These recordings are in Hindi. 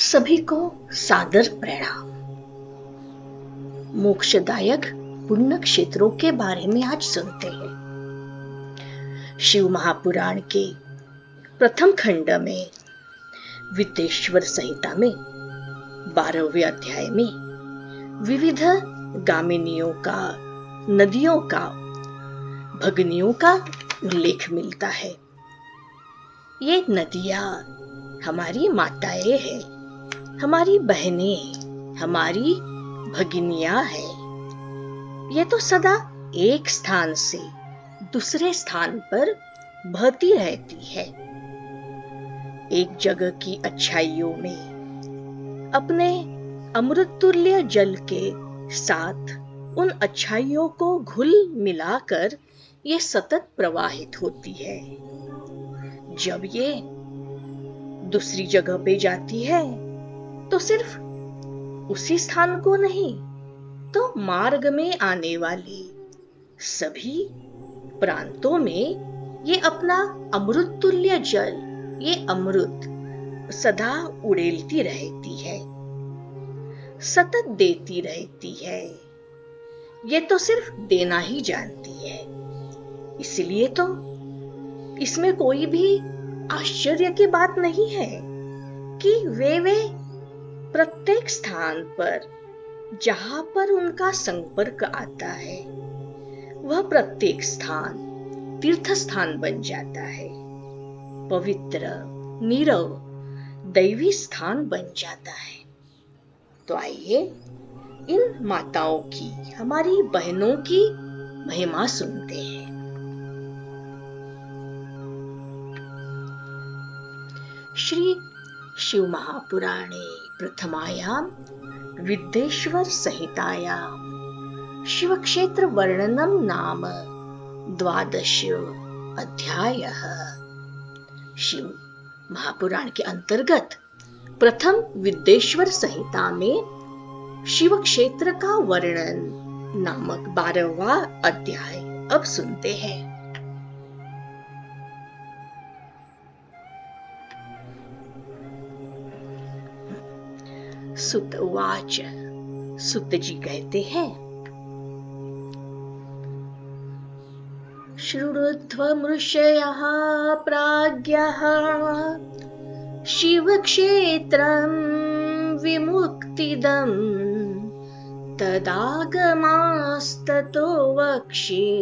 सभी को सादर प्रणाम। मोक्षदायक पुण्य क्षेत्रों के बारे में आज सुनते हैं। शिव महापुराण के प्रथम खंड में विद्येश्वर संहिता में 12वें अध्याय में विविध गामिनियों का, नदियों का, भगनियों का उल्लेख मिलता है। ये नदियां हमारी माताएं हैं, हमारी बहनें, हमारी भगिनियां हैं। ये तो सदा एक स्थान से दूसरे स्थान पर बहती रहती है। एक जगह की अच्छाइयों में अपने अमृत तुल्य जल के साथ उन अच्छाइयों को घुल मिलाकर ये सतत प्रवाहित होती है। जब ये दूसरी जगह पे जाती है तो सिर्फ उसी स्थान को नहीं, तो मार्ग में आने वाले सभी प्रांतों में ये अपना अमृत तुल्य जल, ये अमृत सदा उड़ेलती रहती है, सतत देती रहती है। ये तो सिर्फ देना ही जानती है। इसलिए तो इसमें कोई भी आश्चर्य की बात नहीं है कि वे प्रत्येक स्थान पर जहां पर उनका संपर्क आता है, वह प्रत्येक स्थान तीर्थ स्थान बन जाता है, पवित्र, नीरव, दैवी स्थान बन जाता है। तो आइए इन माताओं की, हमारी बहनों की महिमा सुनते हैं। श्री शिव महापुराणे प्रथमायां विद्येश्वर संहितायां शिवक्षेत्र वर्णनम नाम 12 अध्यायः। शिव महापुराण के अंतर्गत प्रथम विद्येश्वर संहिता में शिव क्षेत्र का वर्णन नामक 12वां अध्याय अब सुनते हैं। सुत उवाच, सुत जी कहते हैं, शृणुध्वमृषयः प्राज्ञः शिवक्षेत्रं विमुक्तिदम् तदागमास्ततो वक्ष्ये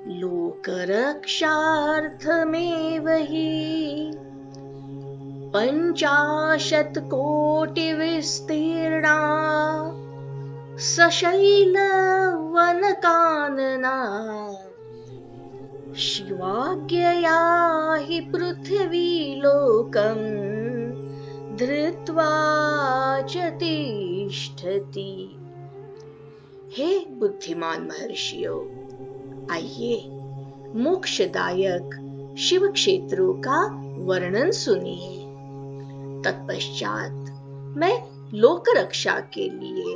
लोकरक्षार्थमेव हि 50 कोटि विस्तीर्णा सशैल वनकानना शिवाज्ञया हि पृथ्वी लोकं धृत्वा च तिष्ठति। हे बुद्धिमान महर्षियों, आइए मोक्षदायक शिव क्षेत्रों का वर्णन सुनिए। तत्पश्चात मैं लोक रक्षा के लिए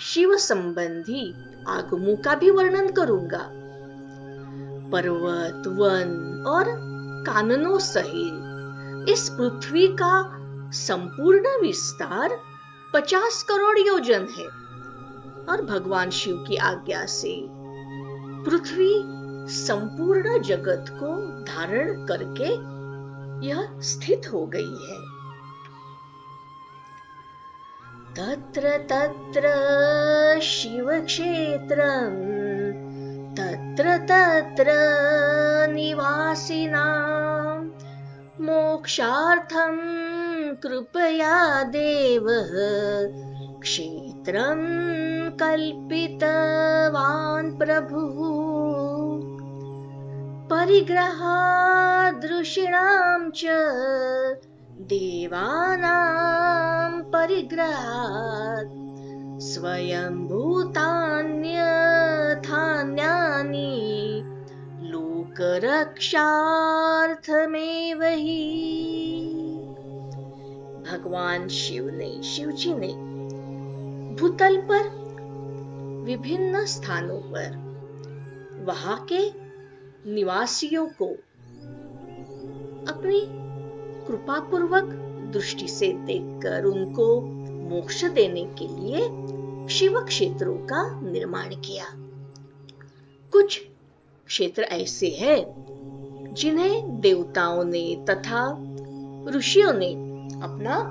शिव संबंधी आगमों का भी वर्णन करूंगा। पर्वत, वन और काननों सहित इस पृथ्वी का संपूर्ण विस्तार 50 करोड़ योजन है और भगवान शिव की आज्ञा से पृथ्वी संपूर्ण जगत को धारण करके यह स्थित हो गई है। तत्र तत्र शिवक्षेत्रं तत्र तत्र निवासिनां मोक्षार्थं कृपया देवः क्षेत्रं कल्पितवान् प्रभुः। परिग्रहादृषीणां च देवानां परिग्रहात् स्वयंभूतान्यथान्यानि लोकरक्षार्थमेव हि। भगवान शिवजी ने भूतल पर विभिन्न स्थानों पर वहां के निवासियों को अपनी कृपापूर्वक दृष्टि से देखकर उनको मोक्ष देने के लिए शिव क्षेत्रों का निर्माण किया। कुछ क्षेत्र ऐसे हैं जिन्हें देवताओं ने तथा ऋषियों ने अपना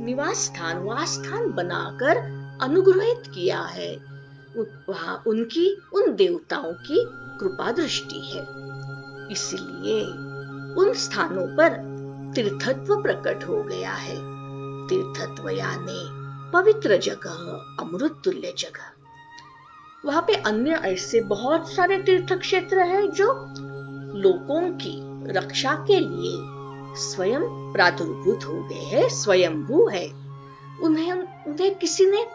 निवास स्थान वास स्थान बनाकर अनुग्रहित किया है। वहां उनकी उन देवताओं की कृपा दृष्टि है, इसलिए उन स्थानों पर तीर्थत्व प्रकट हो गया है। तीर्थत्व यानी पवित्र जगह, अमृत तुल्य जगह। वहां पे अन्य ऐसे बहुत सारे तीर्थ क्षेत्र हैं जो लोगों की रक्षा के लिए स्वयं प्रादुर्भूत हो गए हैं, स्वयंभू है। उन्हें किसी ने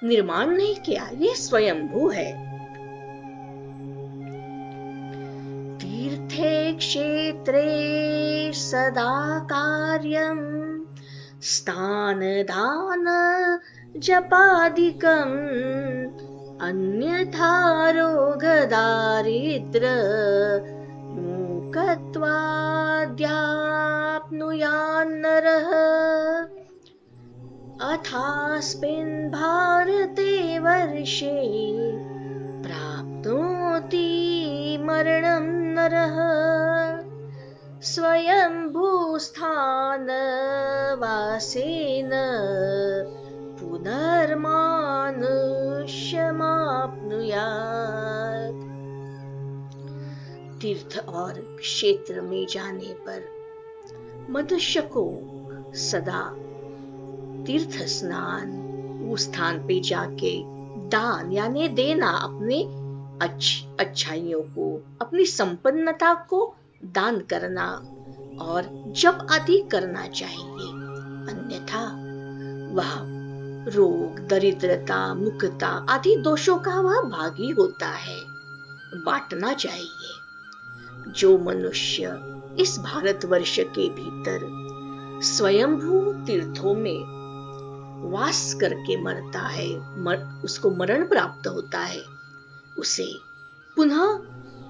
निर्माण नहीं किया, ये स्वयंभू है। तीर्थे क्षेत्रे सदा कार्यम स्थान दान जपादिकम अन्यथा रोग दारिद्र मूकत्वाद्याप्नुयान्नरः अथास्मिन् भारते वर्षे प्राप्नोति मरणं नरः स्वयंभूस्थानवासेन पुनर्मानुष्यमाप्नुयात्। तीर्थ और क्षेत्र में जाने पर मनुष्य को सदा तीर्थ स्नान, उस स्थान पे जाके दान यानी देना, अपने अच्छाइयों को, अपनी संपन्नता को दान करना और जप आदि करना चाहिए। अन्यथा वह रोग, दरिद्रता, मुक्तता आदि दोषों का वह भागी होता है। बांटना चाहिए। जो मनुष्य इस भारतवर्ष के भीतर स्वयंभू तीर्थों में वास करके मरता है, उसको मरण प्राप्त होता है, उसे पुनः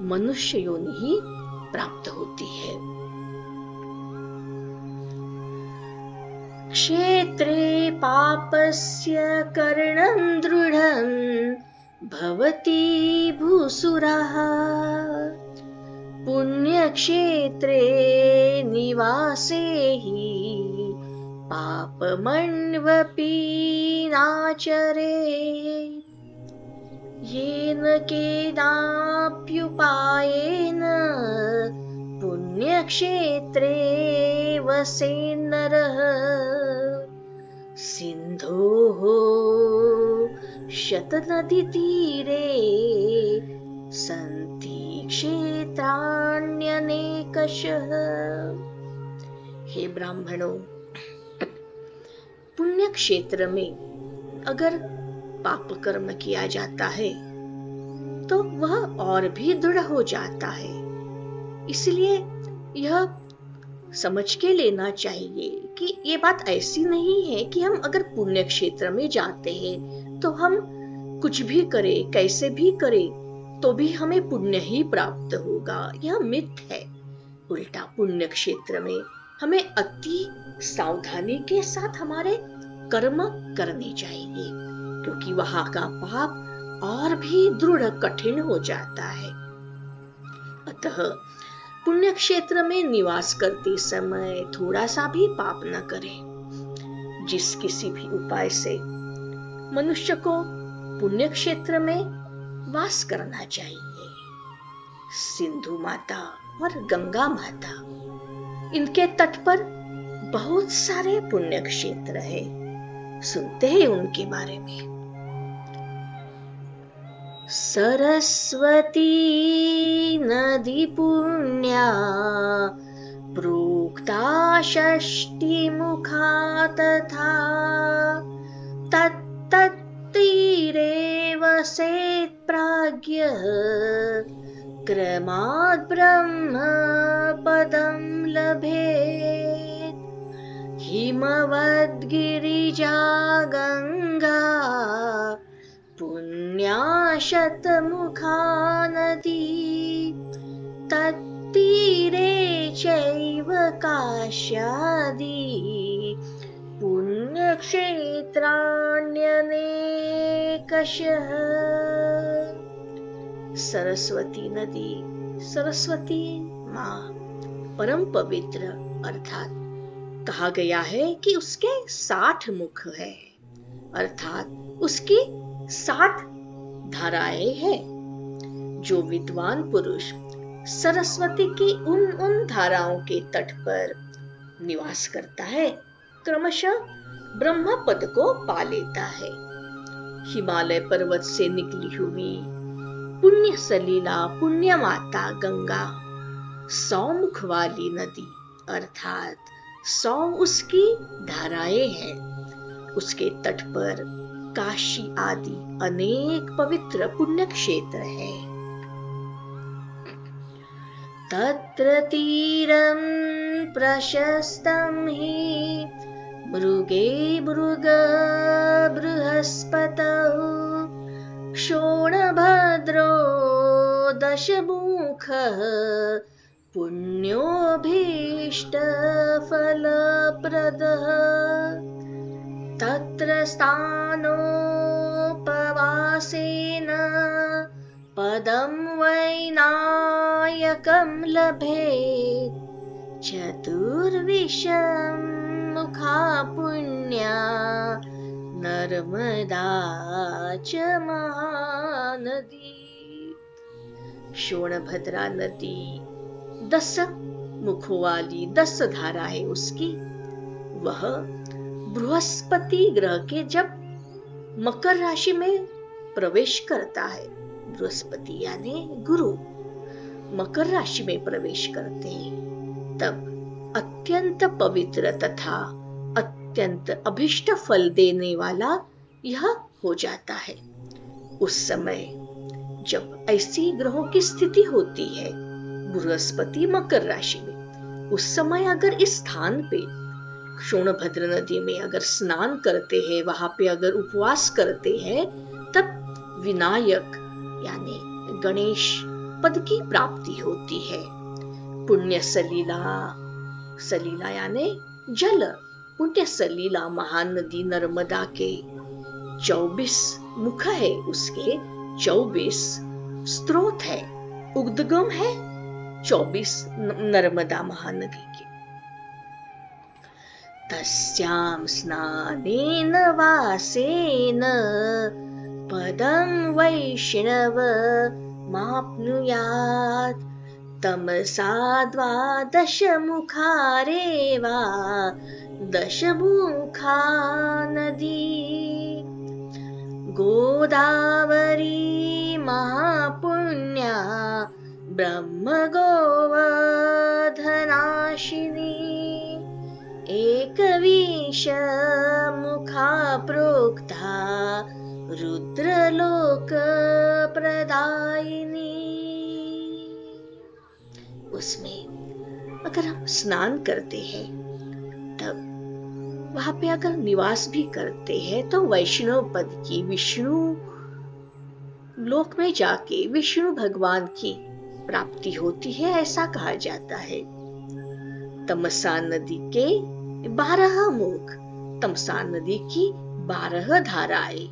मनुष्य योनि ही प्राप्त होती है। क्षेत्रे पापस्य करणं दृढं भवति भूसुरः पुण्यक्षेत्रे निवासे हि पापमन्वपि नाचरेत् येन केनाप्युपायेन पुण्यक्षेत्रे वसेन्नरः सिन्धोः शतनदीतीरे सन्ति क्षेत्राण्यनेकशः। हे ब्राह्मणों, पुण्य क्षेत्र में अगर पाप कर्म किया जाता है तो वह और भी दृढ़ हो जाता है। इसलिए यह समझ के लेना चाहिए कि ये बात ऐसी नहीं है कि हम अगर पुण्य क्षेत्र में जाते हैं तो हम कुछ भी करें, कैसे भी करें, तो भी हमें पुण्य ही प्राप्त होगा। यह मिथ है। उल्टा पुण्य क्षेत्र में हमें अति सावधानी के साथ हमारे कर्म करने चाहिए, क्योंकि वहां का पाप और भी दृढ़ कठिन हो जाता है। अतः पुण्य क्षेत्र में निवास करते समय थोड़ा सा भी पाप न करें। जिस किसी भी उपाय से मनुष्य को पुण्य क्षेत्र में वास करना चाहिए। सिंधु माता और गंगा माता, इनके तट पर बहुत सारे पुण्य क्षेत्र है। सुनते हैं उनके बारे में। सरस्वती नदी पुण्या प्रोक्ता षष्टिमुखा तथा तत्तीरे वसेत् प्राज्ञः क्रमात् ब्रह्म पदं लभेत्। हिमवद्गिरिजा गंगा पुण्या शतमुखा नदी तत्तीरे चैव काश्यादि पुण्यक्षेत्राण्यनेकशः। सरस्वती नदी, सरस्वती माँ परम पवित्र, अर्थात कहा गया है कि उसके 60 मुख है, अर्थात उसकी 60 धाराएं हैं। जो विद्वान पुरुष सरस्वती की उन धाराओं के तट पर निवास करता है, क्रमशः ब्रह्म पद को पा लेता है। हिमालय पर्वत से निकली हुई पुण्य सलीला पुण्य माता गंगा 100 मुख वाली नदी, अर्थात 100 उसकी धाराएं हैं। उसके तट पर काशी आदि अनेक पवित्र पुण्य क्षेत्र है। तत्र तीरं प्रशस्तं हि मृगे मृग बृहस्पतौ शोणभद्रो दशमुखः पुण्योऽभीष्टफलप्रदः। तत्र स्थानोपवासेन पदं वैनायकं लभेत्। चतुर्विशं मुखा पुण्या नर्मदा च महानदी। शोणभद्रा नदी 10 मुखों वाली 10 धारा है उसकी। वह बृहस्पति ग्रह के जब मकर राशि में प्रवेश करता है, बृहस्पति यानी गुरु मकर राशि में प्रवेश करते हैं, तब अत्यंत पवित्र तथा अत्यंत अभिष्ट फल देने वाला यह हो जाता है। उस समय जब ऐसी ग्रहों की स्थिति होती है, बृहस्पति मकर राशि में, उस समय अगर इस स्थान पे शोणभद्र नदी में अगर स्नान करते हैं, वहां पे अगर उपवास करते हैं, तब विनायक यानी गणेश पद की प्राप्ति होती है। पुण्य सलीला, सलीला यानी जल, पुण्य सलीला महानदी नर्मदा के 24 मुख है, उसके 24 स्रोत है, उद्गम है 24 नर्मदा महानदी के। तस्यां स्नानेन वासेन पदं वैष्णव माप्नुयात्। तमसा 12 मुखारेवा 10 मुखा नदी। गोदावरी महापुण्या ब्रह्म गोवर्धनाशिनी। 21 मुखा प्रोक्ता रुद्रलोक प्रदायिनी। उसमें अगर हम स्नान करते हैं, तब वहां पे अगर निवास भी करते हैं, तो वैष्णव पद की, विष्णु लोक में जाके विष्णु भगवान की प्राप्ति होती है, ऐसा कहा जाता है। तमसा नदी के 12 मुख, तमसा नदी की 12 धाराएं,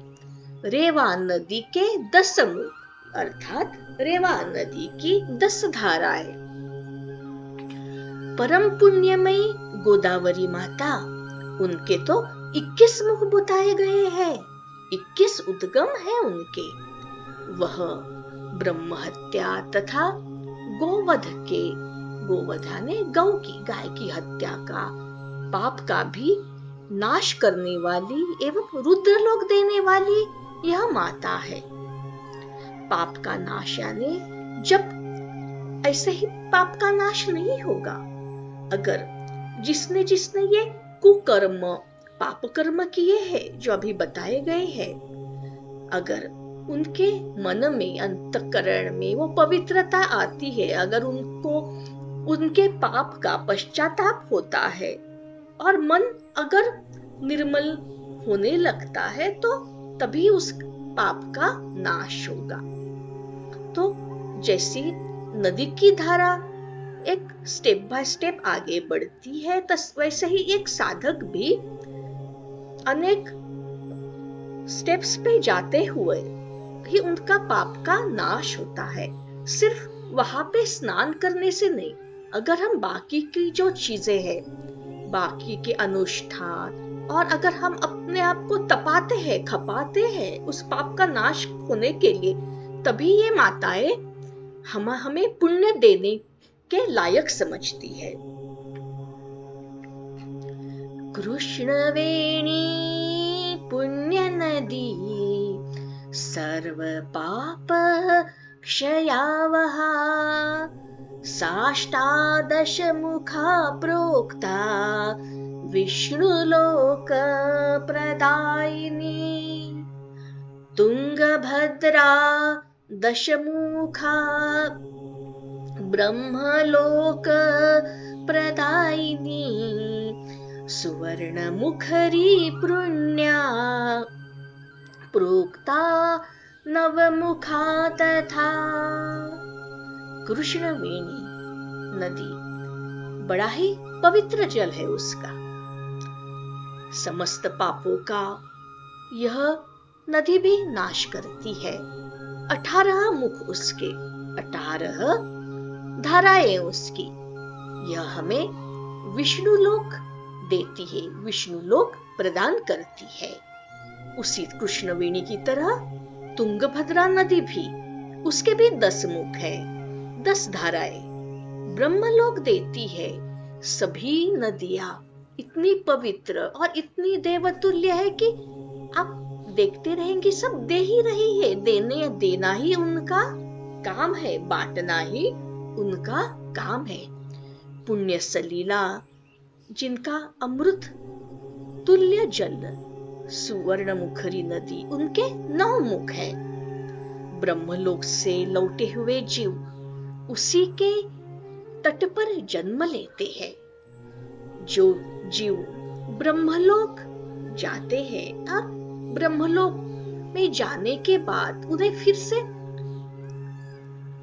रेवा नदी के 10 मुख, अर्थात रेवा नदी की 10 धाराएं। परम पुण्यमयी गोदावरी माता, उनके तो 21 मुख बताए गए हैं, 21 उद्गम है उनके। वह ब्रह्म हत्या तथा गोवध के, गोवधा ने गौ की, गाय की हत्या का पाप का भी नाश करने वाली एवं रुद्रलोक देने वाली यह माता है। पाप का नाश यानी जब ऐसे ही पाप का नाश नहीं होगा, अगर जिसने ये कुकर्म पाप कर्म किए हैं जो अभी बताए गए हैं, अगर उनके मन में अंतःकरण में वो पवित्रता आती है, अगर उनको उनके पाप का पश्चाताप होता है और मन अगर निर्मल होने लगता है, तो तभी उस पाप का नाश होगा। तो जैसी नदी की धारा एक स्टेप बाय स्टेप आगे बढ़ती है, वैसे ही एक साधक भी अनेक स्टेप्स पे जाते हुए ही उनका पाप का नाश होता है। सिर्फ वहां पे स्नान करने से नहीं, अगर हम बाकी की जो चीजें हैं, बाकी के अनुष्ठान, और अगर हम अपने आप को तपाते हैं, खपाते हैं उस पाप का नाश होने के लिए, तभी ये माताएं हमें पुण्य देने के लायक समझती है। कृष्णवेणी पुण्य नदी सर्व पाप क्षयावहा, साष्टादश मुखा प्रोक्ता विष्णुलोक प्रदायिनी, तुंगभद्रा दशमुखा ब्रह्मलोक प्रदायिनी, सुवर्णमुखरी पुण्या प्रोक्ता नवमुखा तथा। कृष्णवेणी नदी बड़ा ही पवित्र जल है उसका, समस्त पापों का यह नदी भी नाश करती है। 18 मुख उसके, 18 धाराएं उसकी, यह हमें विष्णुलोक देती है, विष्णुलोक प्रदान करती है। उसी कृष्णवेणी की तरह तुंगभद्रा नदी भी, उसके भी 10 मुख है, 10 धाराएं ब्रह्मलोक देती है। सभी नदियां इतनी पवित्र और इतनी देवतुल्य है कि आप देखते रहेंगे, सब दे ही रही है। देना ही उनका काम है, बांटना ही उनका काम है। पुण्य सलीला जिनका अमृत तुल्य जल सुवर्ण मुखरी नदी, उनके 9 मुख है। ब्रह्मलोक से लौटे हुए जीव उसी के तट पर जन्म लेते हैं। जो जीव ब्रह्मलोक जाते हैं, अब ब्रह्मलोक में जाने के बाद उन्हें फिर से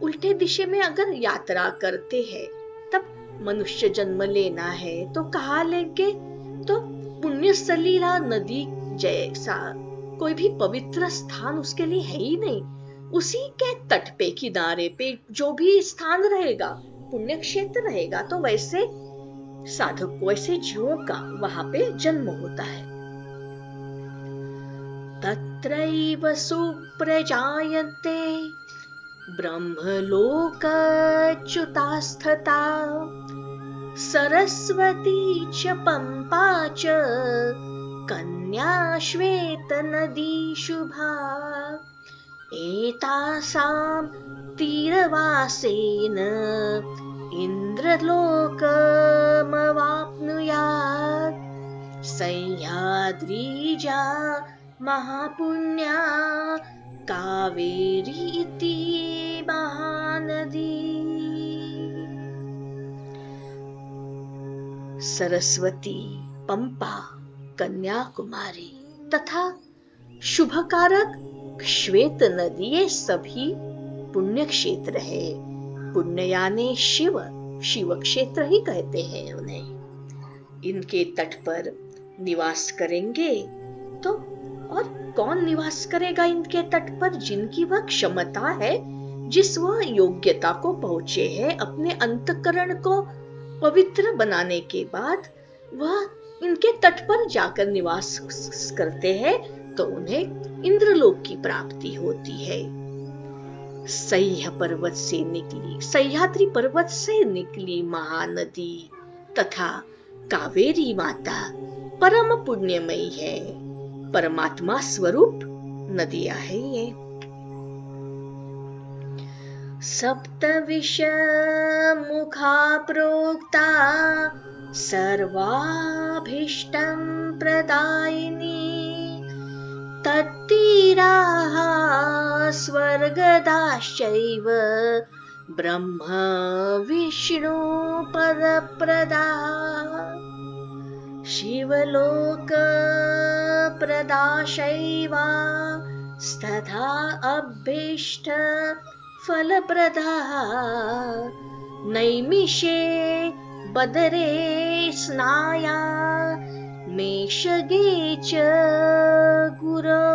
उल्टे दिशा में अगर यात्रा करते हैं, तब मनुष्य जन्म लेना है तो कहाँ लेंगे? तो पुण्य सलीला नदी जैसा कोई भी पवित्र स्थान उसके लिए है ही नहीं। उसी के तट पे, किनारे पे जो भी स्थान रहेगा, पुण्य क्षेत्र रहेगा, तो वैसे साधक को, ऐसे जीवों का वहां पे जन्म होता है। तत्रैव सुप्रजायन्ते ब्रह्मलोकच्युतास्तथा, सरस्वती च पंपा च कन्या श्वेत नदी शुभा, एतासां तीरवासेन इंद्रलोकमवाप्नुयात्, सह्याद्रीजा महापुण्या कावेरी इति महानदी। सरस्वती, पंपा, कन्याकुमारी तथा शुभकारक श्वेत नदी, ये सभी पुण्य क्षेत्र है। पुण्य यानी शिव, शिव क्षेत्र ही कहते हैं उन्हें। इनके तट पर निवास करेंगे तो, और कौन निवास करेगा इनके तट पर? जिनकी वह क्षमता है, जिस वह योग्यता को पहुंचे हैं अपने अंतःकरण को पवित्र बनाने के बाद, वह इनके तट पर जाकर निवास करते हैं, तो उन्हें इंद्रलोक की प्राप्ति होती है। सह्य पर्वत से निकली, सह्याद्री पर्वत से निकली महानदी तथा कावेरी माता परम पुण्यमयी है, परमात्मा स्वरूप नदियां है ये। सप्तविश मुखा प्रोक्ता सर्वाभीष्टं प्रदायिनी, तत्तीराः स्वर्गदाश्चैव ब्रह्म विष्णु पदप्रदा, शिवलोक प्रदाशैवा तथा अभीष्ट फलप्रदा, नैमिषे बदरे स्नाया मेषगे च गुरौ।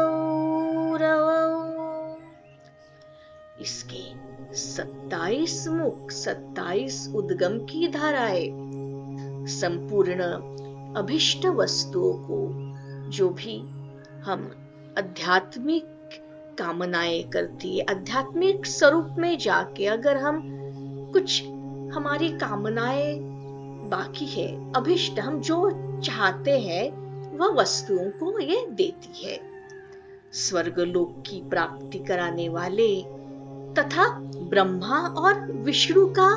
इसके 27 मुख, 27 उद्गम की धाराएं संपूर्ण अभिष्ट वस्तुओं को, जो भी हम आध्यात्मिक कामनाएं करती है, आध्यात्मिक स्वरूप में जाके अगर हम कुछ हमारी कामनाएं बाकी है, अभिष्ट हम जो चाहते हैं वह वस्तुओं को ये देती है। स्वर्गलोक की प्राप्ति कराने वाले तथा ब्रह्मा और विष्णु का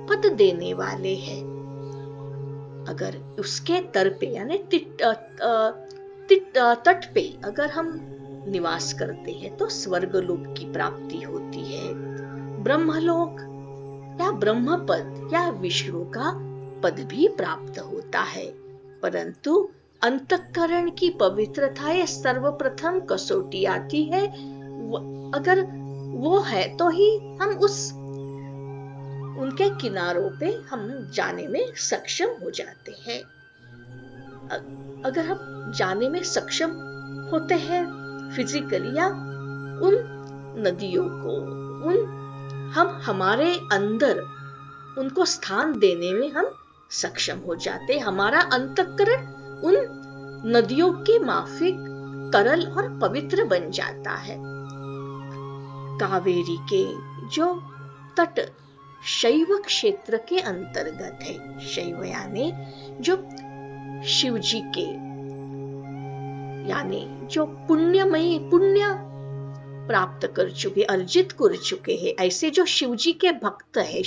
पद देने वाले हैं। अगर उसके तर पे यानी तट पे अगर हम निवास करते हैं तो स्वर्गलोक की प्राप्ति होती है। ब्रह्मलोक या ब्रह्म पद या विष्णु का पद भी प्राप्त होता है, परंतु अंतःकरण की पवित्रता ये सर्वप्रथम कसौटी आती है। अगर वो है तो ही हम उनके किनारों पे हम जाने में सक्षम हो जाते हैं। अगर हम जाने में सक्षम होते हैं फिजिकली, या उन नदियों को हम हमारे अंदर उनको स्थान देने में हम सक्षम हो जाते, हमारा अंतःकरण उन नदियों के माफिक तरल और पवित्र बन जाता है। कावेरी के जो तट शैव क्षेत्र के अंतर्गत है, शैव यानी जो शिव जी के यानी जो पुण्यमयी पुण्य प्राप्त कर चुके, अर्जित कर चुके हैं, ऐसे जो शिव जी के भक्त है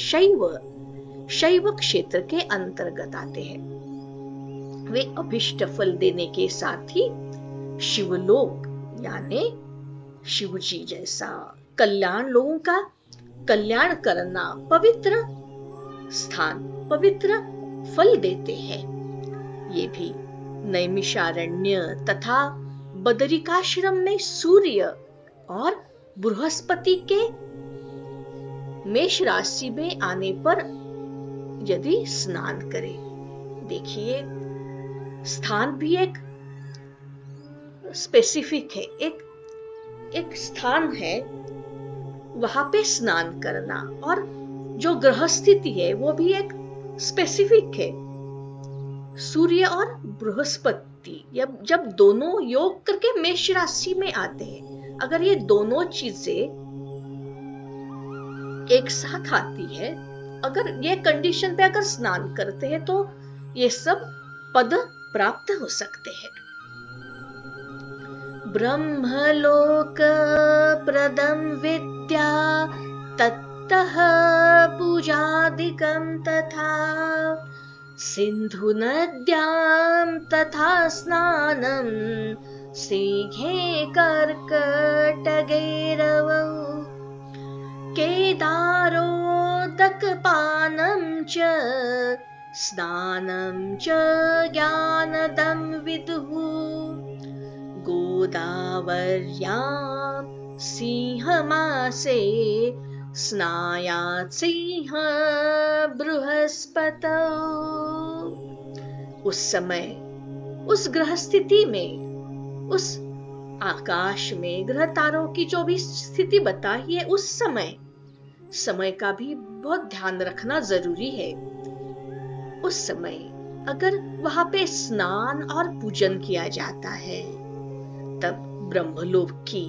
शैव क्षेत्र के अंतर्गत आते हैं। वे अभिष्ट फल देने के साथ ही शिवलोक यानी शिव जी जैसा कल्याण, लोगों का कल्याण करना, पवित्र स्थान, पवित्र फल देते हैं। ये भी नैमिषारण्य तथा बदरिकाश्रम में सूर्य और बृहस्पति के मेष राशि में आने पर यदि स्नान करें, देखिए स्थान भी एक स्पेसिफिक है, एक स्थान है, वहां पे स्नान करना, और जो ग्रह स्थिति है वो भी एक स्पेसिफिक है। सूर्य और बृहस्पति जब दोनों योग करके मेष राशि में आते हैं, अगर ये दोनों चीजें एक साथ आती है, अगर ये कंडीशन पे अगर स्नान करते हैं तो ये सब पद प्राप्त हो सकते हैं। ब्रह्मलोक प्रदम विद्या तत्तः पूजादिकं तथा सिंधु नद्यां तथा स्नानं सिंहे कर्कटगैरवौ केदारोदकपानं च स्नानं च ज्ञानदं विदुः गोदावर्यां सिंहमासे स्नायात् सिंह बृहस्पतौ। उस समय, उस ग्रह स्थिति में, उस आकाश में ग्रह तारों की जो भी स्थिति बताई है, उस समय का भी बहुत ध्यान रखना जरूरी है। उस समय अगर वहां पे स्नान और पूजन किया जाता है तब ब्रह्मलोक की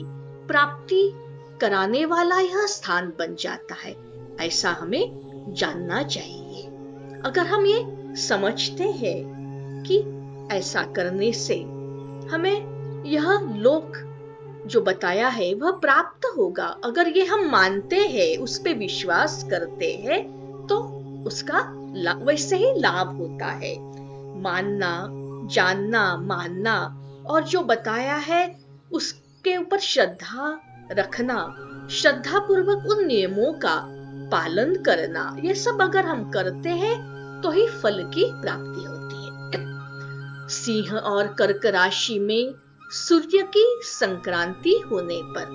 प्राप्ति कराने वाला यह स्थान बन जाता है, ऐसा हमें जानना चाहिए। अगर हम ये समझते हैं कि ऐसा करने से हमें यह लोक जो बताया है वह प्राप्त होगा, अगर ये हम मानते हैं, उस पे विश्वास करते हैं, तो उसका वैसे ही लाभ होता है। मानना, जानना, मानना और जो बताया है उसके ऊपर श्रद्धा रखना, श्रद्धा पूर्वक उन नियमों का पालन करना, ये सब अगर हम करते हैं तो ही फल की प्राप्ति होती है। सिंह और कर्क राशि में सूर्य की संक्रांति होने पर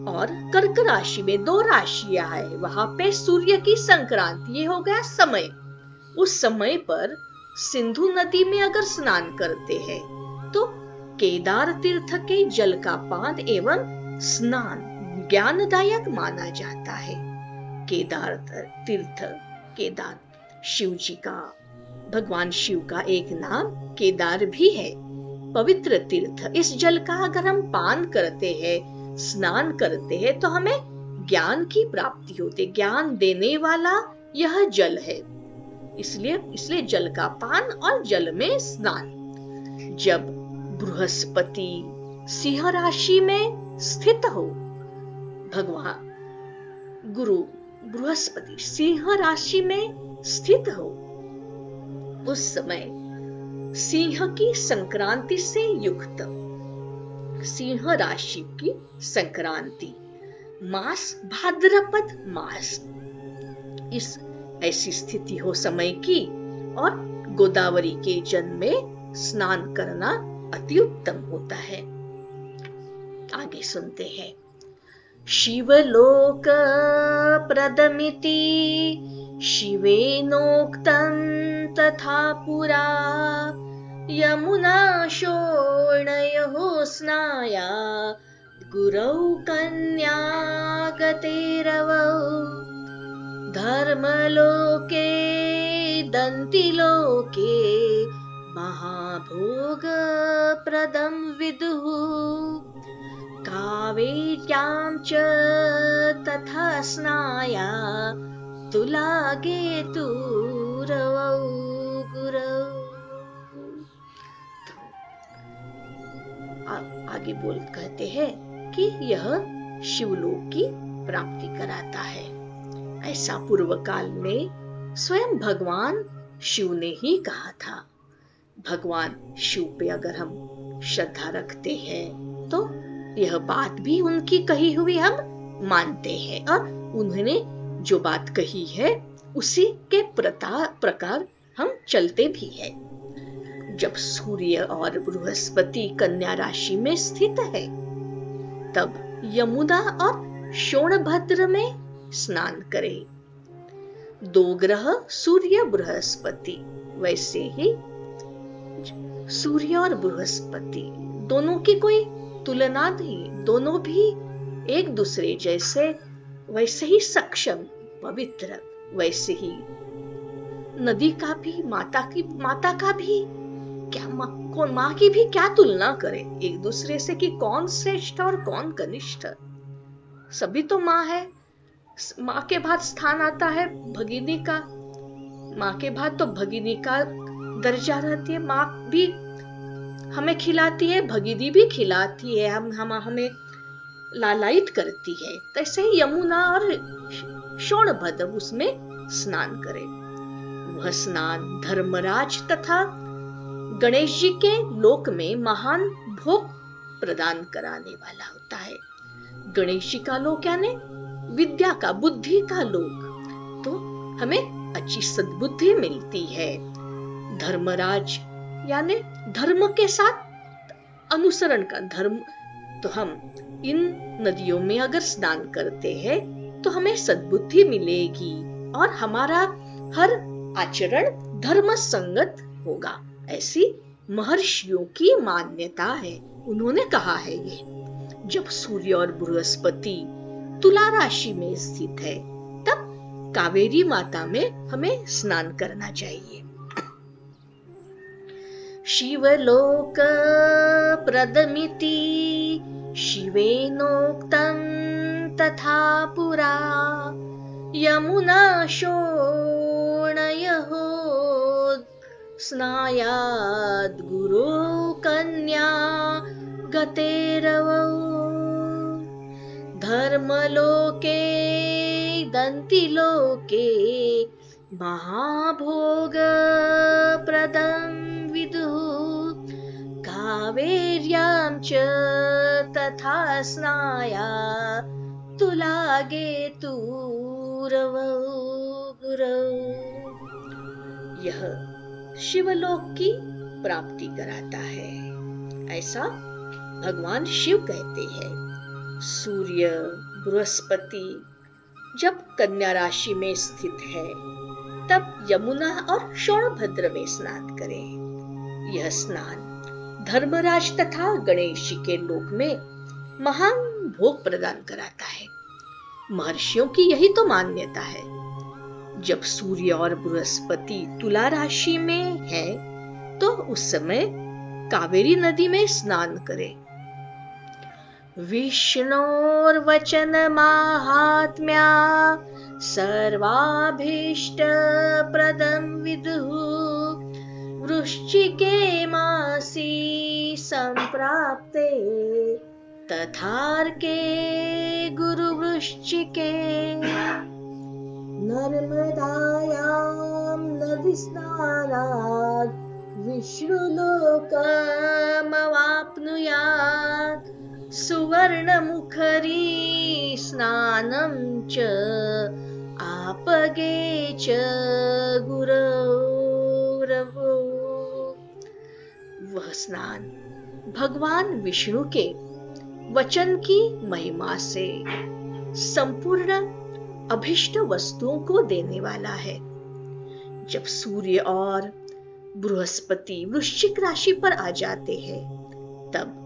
और कर्क राशि में 2 राशियां है, वहां पे सूर्य की संक्रांति, ये हो गया समय। उस समय पर सिंधु नदी में अगर स्नान करते हैं तो केदार तीर्थ के जल का पान एवं स्नान ज्ञानदायक माना जाता है। केदार तीर्थ, केदार शिव जी का, भगवान शिव का एक नाम केदार भी है, पवित्र तीर्थ। इस जल का अगर हम पान करते हैं, स्नान करते हैं तो हमें ज्ञान की प्राप्ति होती, ज्ञान देने वाला यह जल है। इसलिए जल का पान और जल में स्नान। जब बृहस्पति सिंह राशि में स्थित हो, भगवान गुरु बृहस्पति सिंह राशि में स्थित हो, उस समय सिंह की संक्रांति से युक्त, सिंह राशि की संक्रांति, मास भाद्रपद मास, इस ऐसी स्थिति हो समय की, और गोदावरी के जल में स्नान करना अति उत्तम होता है। आगे सुनते हैं। शिवलोक प्रदमिति शिवेनोक्तं तथा पुरा, यमुना शोणयोः स्नाया गुरौ कन्या गतेरवौ, धर्मलोके दन्तिलोके महाभोग प्रदं विदुः, कावेर्यां च तथा स्नाया तुलागे तुरवौ गुरौ। आगे बोल कहते हैं कि यह शिवलोक की प्राप्ति कराता है। ऐसा पूर्व काल में स्वयं भगवान शिव ने ही कहा था। भगवान शिव पे अगर हम श्रद्धा रखते हैं तो यह बात भी उनकी कही हुई हम मानते हैं, और उन्होंने जो बात कही है उसी के प्रकार हम चलते भी हैं। जब सूर्य और बृहस्पति कन्या राशि में स्थित है, तब यमुना और शोणभद्र में स्नान करें। 2 ग्रह सूर्य बृहस्पति, वैसे ही सूर्य और बृहस्पति दोनों की कोई तुलना नहीं, दोनों भी एक दूसरे जैसे, वैसे ही सक्षम, पवित्र, वैसे ही नदी का भी, माता का भी क्या, माँ की भी क्या तुलना करें एक दूसरे से कि कौन श्रेष्ठ और कौन कनिष्ठ। सभी तो माँ है। माँ के बाद स्थान आता है भगिनी का, माँ के बाद तो भगिनी का दर्जा रहती है। माँ भी हमें खिलाती है, भगिनी भी खिलाती है, हमें लालायित करती है। तैसे ही यमुना और शोणभद्र उसमें स्नान करें। वह स्नान धर्मराज तथा गणेश जी के लोक में महान भोग प्रदान कराने वाला होता है। गणेश जी का लोक यानी विद्या का, बुद्धि का लोक, तो हमें अच्छी सद्बुद्धि मिलती है। धर्मराज यानी धर्म के साथ अनुसरण का धर्म, तो हम इन नदियों में अगर स्नान करते हैं तो हमें सद्बुद्धि मिलेगी और हमारा हर आचरण धर्म संगत होगा। ऐसी महर्षियों की मान्यता है। उन्होंने कहा है ये। जब सूर्य और बृहस्पति तुला राशि में स्थित है, तब कावेरी माता में हमें स्नान करना चाहिए। शिवलोक प्रदमिति शिवेनोक्तं तथा पुरा, यमुना शोणयोः स्नायाद् गुरो कन्या गतेरवौ, धर्मलोके दन्तिलोके महाभोग प्रदं विदुः, कावेर्यां च तथा स्नाया तुलागे तुरवौ गुरौ। यह शिवलोक की प्राप्ति कराता है, ऐसा भगवान शिव कहते हैं। सूर्य बृहस्पति जब कन्या राशि में स्थित है तब यमुना और शोणभद्र में स्नान करें। यह स्नान धर्मराज तथा गणेश जी के लोक में महान भोग प्रदान कराता है। महर्षियों की यही तो मान्यता है। जब सूर्य और बृहस्पति तुला राशि में है तो उस समय कावेरी नदी में स्नान करें। विष्णोर्वचन माहात्म्या सर्वाभीष्ट प्रदं विदुः वृश्चिके मासी संप्राप्ते तथार्के गुरुवृश्चिके नर्मदायां नदीस्नानात् विष्णुलोकमवाप्नुयात् सुवर्णमुखरी स्नानं च आपगे च गुरवो। वह स्नान भगवान विष्णु के वचन की महिमा से संपूर्ण अभिष्ट वस्तुओं को देने वाला है। जब सूर्य और बृहस्पति वृश्चिक राशि पर आ जाते हैं तब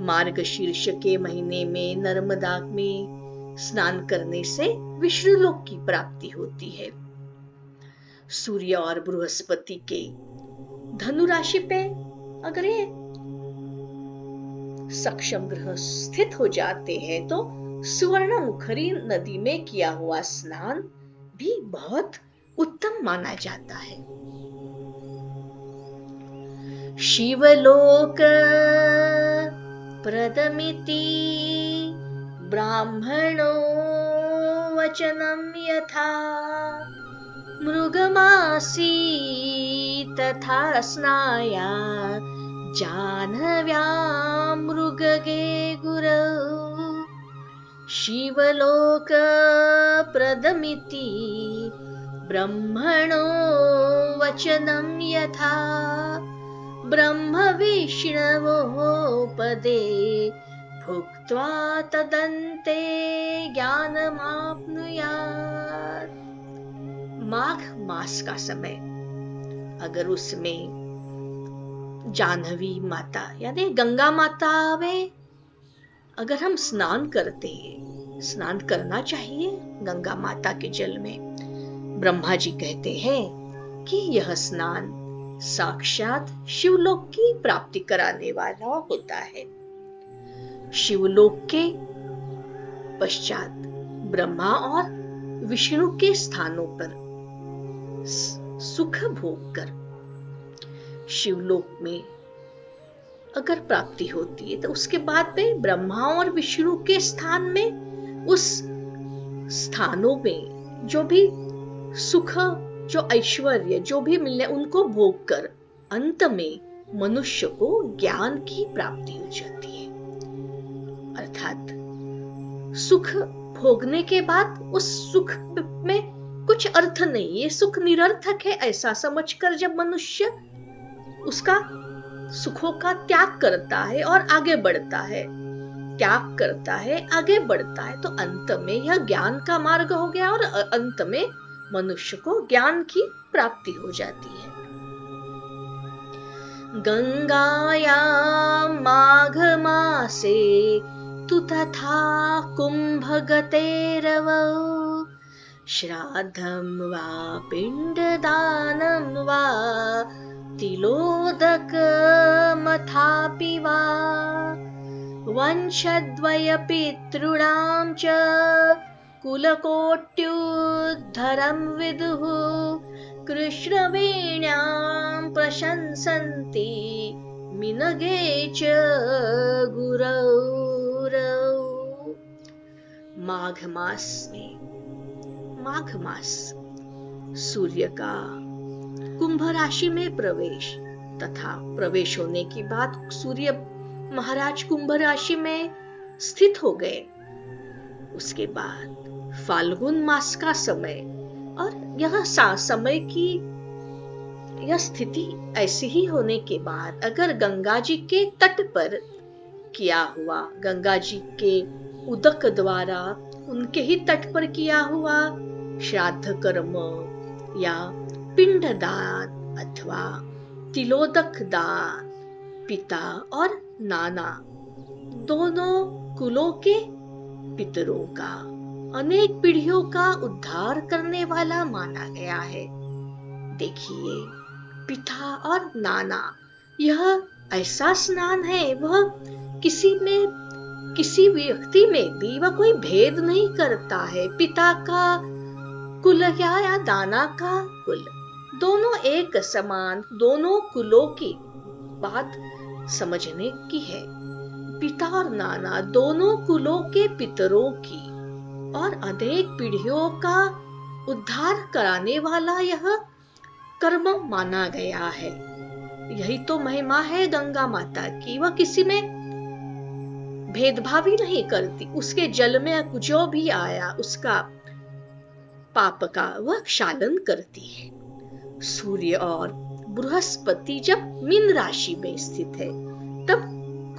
मार्गशीर्ष के महीने में नर्मदा में स्नान करने से विष्णु लोक की प्राप्ति होती है। सूर्य और बृहस्पति के धनु राशि पे अगर ये सक्षम ग्रह स्थित हो जाते हैं तो सुवर्णमुखरी नदी में किया हुआ स्नान भी बहुत उत्तम माना जाता है। शिवलोक प्रदमिति ब्राह्मणो वचनं यथा मृगमासी तथा स्नाया जाह्नव्यां मृगगे गुरौ। शिवलोक प्रदमिति ब्रह्मणो वचनं यथा ब्रह्म विष्णवोः पदे भुक्त्वा तदन्ते ज्ञानमाप्नुयात्। माघ मास का समय अगर उसमें जाह्नवी माता यानी गंगा माता में अगर हम स्नान करते हैं, स्नान करना चाहिए गंगा माता के जल में। ब्रह्मा जी कहते हैं कि यह स्नान साक्षात शिवलोक की प्राप्ति कराने वाला होता है। शिवलोक के पश्चात ब्रह्मा और विष्णु के स्थानों पर सुख भोग कर शिवलोक में अगर प्राप्ति होती है तो उसके बाद में ब्रह्मा और विष्णु के स्थान में उस स्थानों में जो भी सुख जो ऐश्वर्य जो भी मिलने उनको भोग कर अंत में मनुष्य को ज्ञान की प्राप्ति हो जाती है। अर्थात सुख भोगने के बाद उस सुख में कुछ अर्थ नहीं, ये सुख निरर्थक है ऐसा समझकर जब मनुष्य उसका सुखों का त्याग करता है और आगे बढ़ता है, त्याग करता है आगे बढ़ता है, तो अंत में यह ज्ञान का मार्ग हो गया और अंत में मनुष्य को ज्ञान की प्राप्ति हो जाती है। गंगायां माघ मासे तु तथा कुंभगतेरवौ श्राद्धं वा पिंडदानं वा तिलोदकमथापि वा वंशद्वय पितॄणां च कुलकोट्युद्धरं विदुः कृष्णवेण्यां प्रशंसन्ति मिनगे च गुरौ। माघ मास में, माघ मास सूर्य का कुंभ राशि में प्रवेश तथा प्रवेश होने के बाद सूर्य महाराज कुंभ राशि में स्थित हो गए। उसके बाद फाल्गुन मास का समय और यह समय की यह स्थिति ऐसी ही होने के बाद अगर गंगा जी के तट पर किया हुआ, गंगा जी के उदक द्वारा उनके ही तट पर किया हुआ श्राद्ध कर्म या पिंडदान अथवा तिलोदक दान पिता और नाना दोनों कुलों के पितरों का अनेक पीढ़ियों का उद्धार करने वाला माना गया है। देखिए, पिता और नाना, यह ऐसा स्नान है, वह किसी व्यक्ति में भी वह कोई भेद नहीं करता है। पिता का कुल या नाना का कुल, दोनों एक समान, दोनों कुलों की बात समझने की है। पिता और नाना दोनों कुलों के पितरों की और अनेक पीढ़ियों का उद्धार कराने वाला यह कर्म माना गया है। यही तो महिमा है गंगा माता की। वह किसी में भेदभाव ही नहीं करती। उसके जल में जो भी आया उसका पाप का वह क्षालन करती है। सूर्य और बृहस्पति जब मीन राशि में स्थित है, तब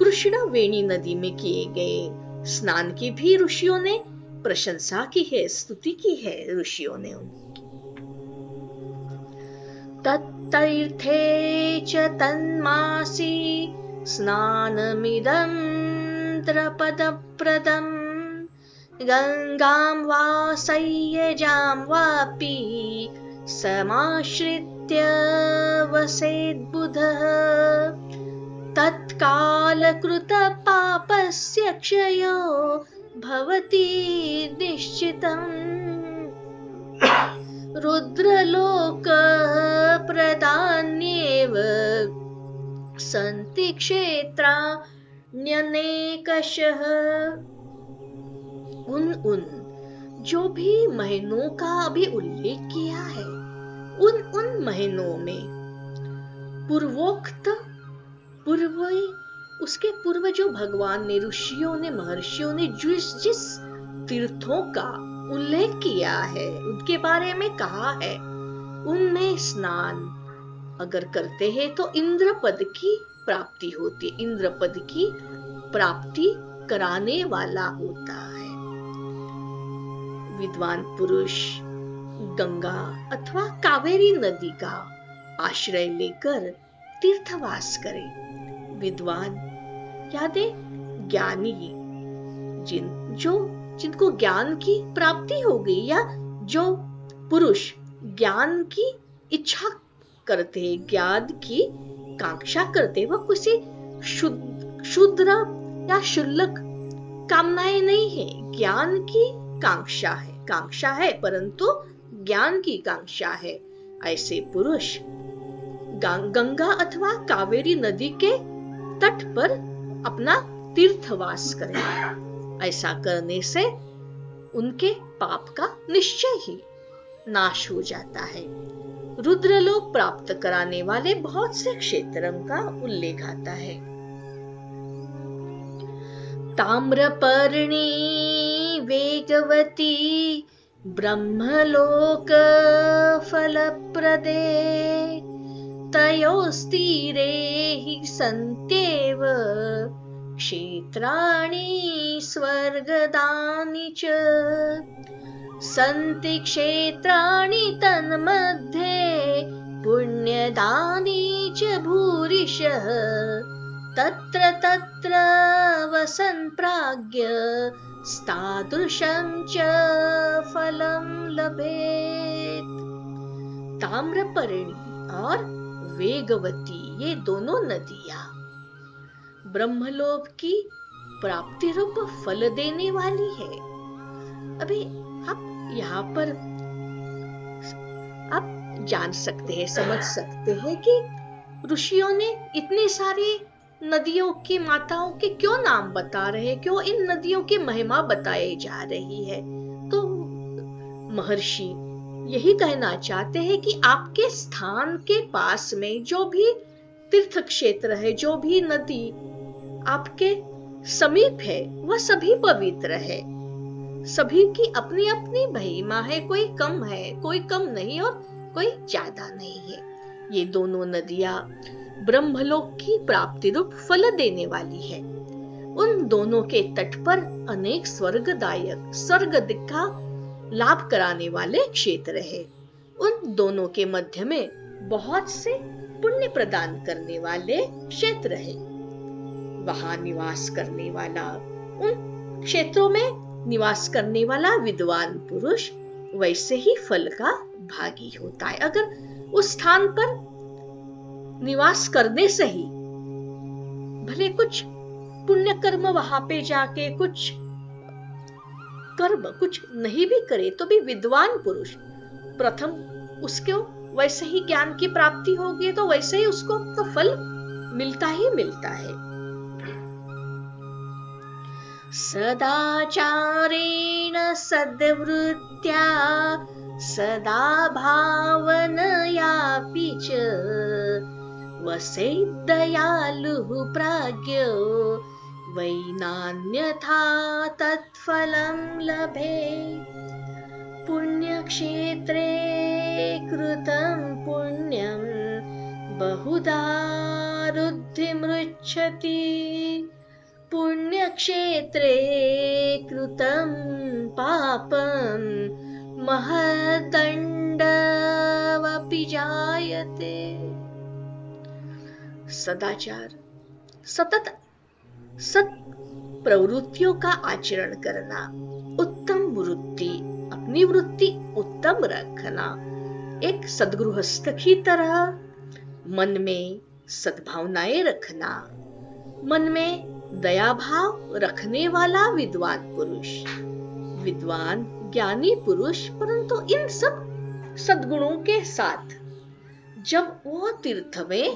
कृष्ण वेणी नदी में किए गए स्नान की भी ऋषियों ने प्रशंसा की है, स्तुति की है ऋषियों ने उनकी। तत्तीर्थे च तन्मासी स्नानमिदं द्रपदप्रदम् गंगां वा सय्यजां वापि समाश्रित्य वसेद्बुधः तत्कालकृत पापस्य क्षयो भवति निश्चितम् रुद्रलोक प्रदान्येव सन्ति क्षेत्राण्यनेकशः। उन जो भी महीनों का अभी उल्लेख किया है, उन महीनों में उसके पूर्व जो भगवान ने, ऋषियों ने, महर्षियों ने जिस तीर्थों का उल्लेख किया है, उनके बारे में कहा है, उनमें स्नान अगर करते हैं तो इंद्रपद की प्राप्ति होती है। इंद्रपद की प्राप्ति कराने वाला होता है। विद्वान पुरुष गंगा अथवा कावेरी नदी का आश्रय लेकर तीर्थवास करे। विद्वान यानी ज्ञानी, जिनको ज्ञान की प्राप्ति हो गई, या जो पुरुष ज्ञान की इच्छा करते हैं, ज्ञान की कांक्षा करते, वह किसी शूद्र या शुल्लक कामनाएं नहीं है, ज्ञान की कांक्षा है परंतु ज्ञान की कांक्षा है। ऐसे पुरुष गंगा अथवा कावेरी नदी के तट पर अपना तीर्थवास करें। ऐसा करने से उनके पाप का निश्चय ही नाश हो जाता है। रुद्रलोक प्राप्त कराने वाले बहुत से क्षेत्रों का उल्लेख आता है। ताम्रपर्णी वेगवती ब्रह्मलोक फलप्रदे तयोस्तीरे हि सन्त्येव क्षेत्राणि स्वर्गदानि च सन्ति क्षेत्राणि तन्मध्ये पुण्यदानि च भूरिशः तत्र तत्र वसन् प्राज्ञ तादृशं च फलं लभेत। ताम्रपर्णी और वेगवती, ये दोनों नदियां ब्रह्मलोक की प्राप्ति रूप फल देने वाली है। अभी आप यहाँ पर आप जान सकते हैं, समझ सकते हैं कि ऋषियों ने इतनी सारी नदियों की माताओं के क्यों नाम बता रहे हैं, क्यों इन नदियों की महिमा बताई जा रही है। तो महर्षि यही कहना चाहते हैं कि आपके स्थान के पास में जो भी तीर्थ क्षेत्र है, जो भी नदी आपके समीप है, वह सभी पवित्र है। सभी की अपनी अपनी महिमा है, कोई कम है, कोई कम नहीं और कोई ज्यादा नहीं है। ये दोनों नदियां ब्रह्मलोक की प्राप्ति रूप फल देने वाली है। उन दोनों के तट पर अनेक स्वर्गदायक स्वर्ग का लाभ कराने वाले क्षेत्र है। उन दोनों के मध्य में बहुत से पुण्य प्रदान करने वाले क्षेत्र है। वहां निवास करने वाला, उन क्षेत्रों में निवास करने वाला विद्वान पुरुष वैसे ही फल का भागी होता है। अगर उस स्थान पर निवास करने से ही भले कुछ पुण्य कर्म वहां पे जाके कुछ कर्म कुछ नहीं भी करे तो भी विद्वान पुरुष प्रथम उसको वैसे ही ज्ञान की प्राप्ति होगी, तो वैसे ही उसको तो फल मिलता ही मिलता है। सदाचारेण सद्वृत्त्या सदा भावनयापि च वसेत् दयालुः प्राज्ञो वैनान्यथा तत्फलं लभेत्। पुण्यक्षेत्रे कृतं पुण्यं बहुधा रुद्धिमृच्छति पुण्यक्षेत्रे कृतं पापं महदण्डमपि जायते। सदाचार सतत सत प्रवृत्तियों का आचरण करना, उत्तम वृत्ति अपनी वृत्ति उत्तम रखना, एक सद्गृहस्थ की तरह मन में सद्भावनाएं रखना, मन में दया भाव रखने वाला विद्वान पुरुष, विद्वान ज्ञानी पुरुष, परंतु इन सब सद्गुणों के साथ जब वो तीर्थ में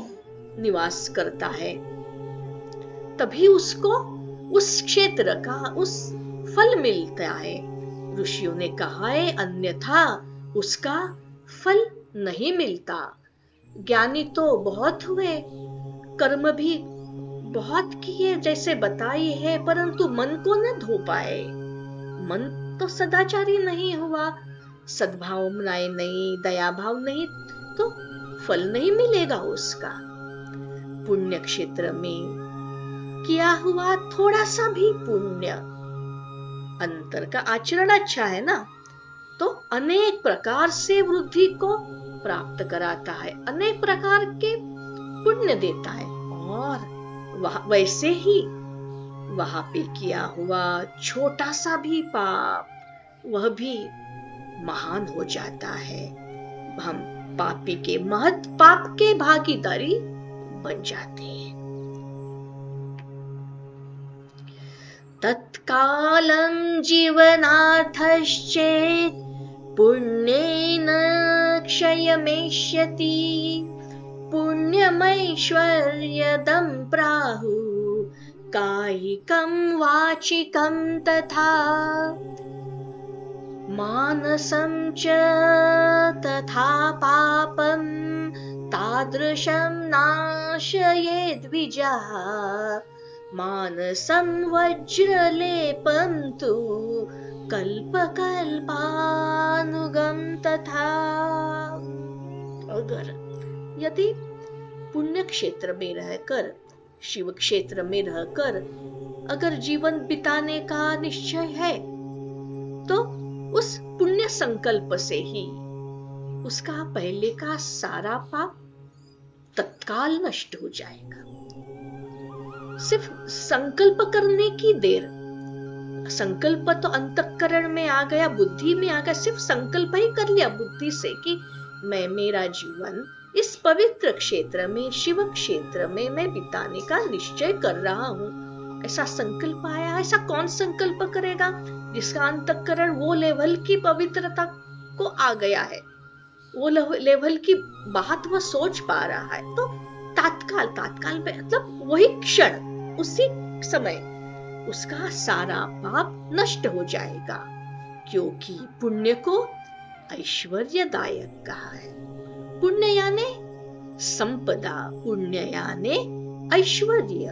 निवास करता है तभी उसको उस क्षेत्र का उस फल मिलता है। ऋषियों ने कहा है अन्यथा उसका फल नहीं मिलता। ज्ञानी तो बहुत हुए, कर्म भी बहुत किए जैसे बताई है, परंतु मन को न धो पाए, मन तो सदाचारी नहीं हुआ, सद्भावनाएं नहीं, दया भाव नहीं, तो फल नहीं मिलेगा उसका। पुण्य क्षेत्र में किया हुआ थोड़ा सा भी पुण्य, अंतर का आचरण अच्छा है ना, तो अनेक प्रकार से वृद्धि को प्राप्त कराता है, अनेक प्रकार के पुण्य देता है। और वैसे ही वहां पे किया हुआ छोटा सा भी पाप वह भी महान हो जाता है। हम पापी के महत पाप के भागीदारी बन जाते हैं। तत्कालं जीवनार्थश्चेत् पुण्येन क्षयमेष्यति पुण्यमैश्वर्यदं प्राहुः कायिकं वाचिकं तथा मानसं च तथा पापं तादृशं नाशयेद्विजः मानसं वज्रलेपं तु कल्पकल्पानुगं तथा। अगर यदि पुण्य क्षेत्र में रहकर, शिव क्षेत्र में रहकर अगर जीवन बिताने का निश्चय है तो उस पुण्य संकल्प से ही उसका पहले का सारा पाप तत्काल नष्ट हो जाएगा। सिर्फ संकल्प करने की देर, संकल्प तो अंतःकरण में आ गया, बुद्धि में आ गया, सिर्फ संकल्प ही कर लिया बुद्धि से कि मैं मेरा जीवन इस पवित्र क्षेत्र में, शिव क्षेत्र में मैं बिताने का निश्चय कर रहा हूँ, ऐसा संकल्प आया। ऐसा कौन संकल्प करेगा जिसका अंतःकरण वो लेवल की पवित्रता को आ गया है, वो लेवल की बात वह सोच पा रहा है। तो तात्काल मतलब वही क्षण, उसी समय उसका सारा पाप नष्ट हो जाएगा, क्योंकि पुण्य को ऐश्वर्यदायक कहा है। पुण्य यानी संपदा, पुण्य यानी ऐश्वर्य,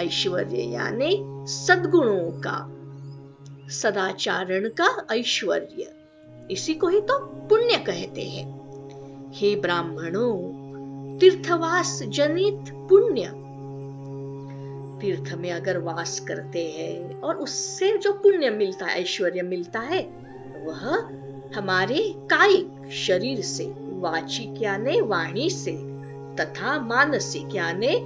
ऐश्वर्य यानी सद्गुणों का, सदाचारण का ऐश्वर्य, इसी को ही तो पुण्य कहते हैं। हे ब्राह्मणों, तीर्थवास जनित पुण्य, तीर्थ में अगर वास करते हैं और उससे जो पुण्य मिलता है, ऐश्वर्य मिलता है, वह हमारे कायिक शरीर से, वाचिक यानी वाणी से, तथा मानसिक यानी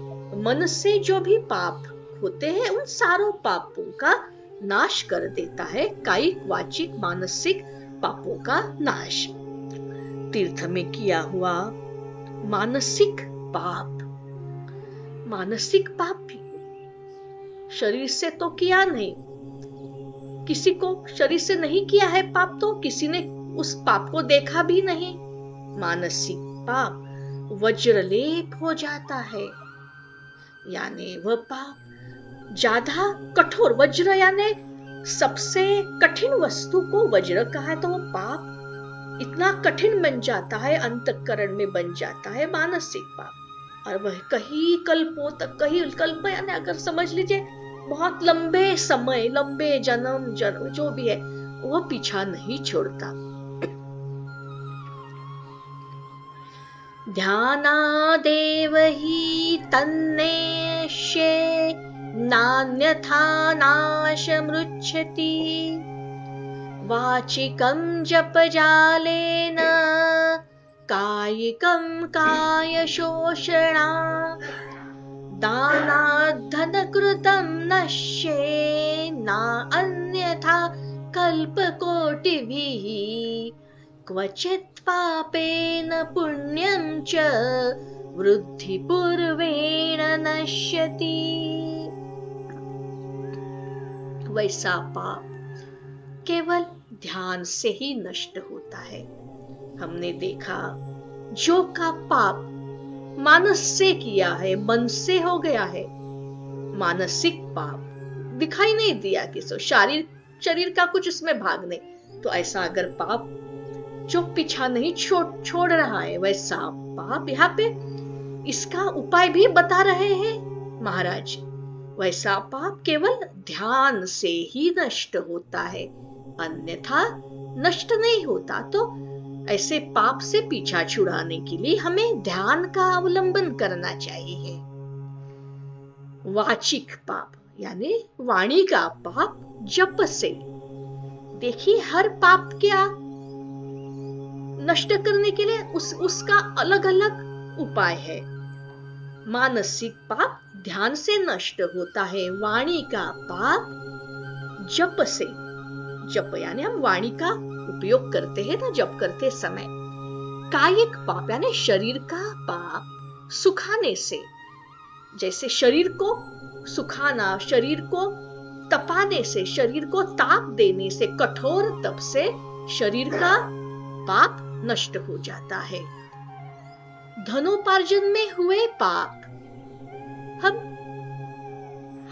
मन से जो भी पाप होते हैं, उन सारों पापों का नाश कर देता है। कायिक, वाचिक, मानसिक पापों का नाश। तीर्थ में किया हुआ मानसिक पाप, मानसिक पाप भी शरीर से तो किया नहीं, किसी को शरीर से नहीं किया है पाप, तो किसी ने उस पाप को देखा भी नहीं। मानसिक पाप वज्रलेप हो जाता है, यानी वह पाप ज्यादा कठोर, वज्र यानी सबसे कठिन वस्तु को वज्र कहा है, तो वो पाप इतना कठिन बन जाता है, अंतःकरण में बन जाता है मानसिक पाप। और वह कई कल्पों तक, कई कल्प यानी अगर समझ लीजिए बहुत लंबे समय, लंबे जन्म जो भी है, वह पीछा नहीं छोड़ता। ध्यानादेव हि तन्नेष्ये नान्यथा नाशमृच्छति वाचिकं जपजालेन कायिकं कायशोषणा दानाद्धनकृतं नश्ये न अन्यथा कल्पकोटिभिः क्वचित् पापेन पुण्यं च वृद्धिपूर्वेण नश्यति। वैसा पाप केवल ध्यान से ही नष्ट होता है। हमने देखा जो का पाप मानस से किया है, मन से हो गया है, मानसिक पाप दिखाई नहीं दिया किसी शरीर का कुछ उसमें भाग नहीं, तो ऐसा अगर पाप जो पीछा नहीं छोड़ रहा है, वैसा पाप यहाँ पे इसका उपाय भी बता रहे हैं महाराज। वैसा पाप केवल ध्यान से ही नष्ट होता है, अन्यथा नष्ट नहीं होता। तो ऐसे पाप से पीछा छुड़ाने के लिए हमें ध्यान का अवलंबन करना चाहिए। वाचिक पाप यानी वाणी का पाप जप से, देखिए हर पाप क्या नष्ट करने के लिए उसका अलग अलग उपाय है। मानसिक पाप ध्यान से नष्ट होता है, वाणी का पाप जप से, जप यानी हम वाणी का उपयोग करते हैं ना जप करते समय। कायिक पाप यानी शरीर का पाप सुखाने से, जैसे शरीर को सुखाना, शरीर को तपाने से, शरीर को ताप देने से, कठोर तप से शरीर का पाप नष्ट हो जाता है। धनोपार्जन में हुए पाप, हम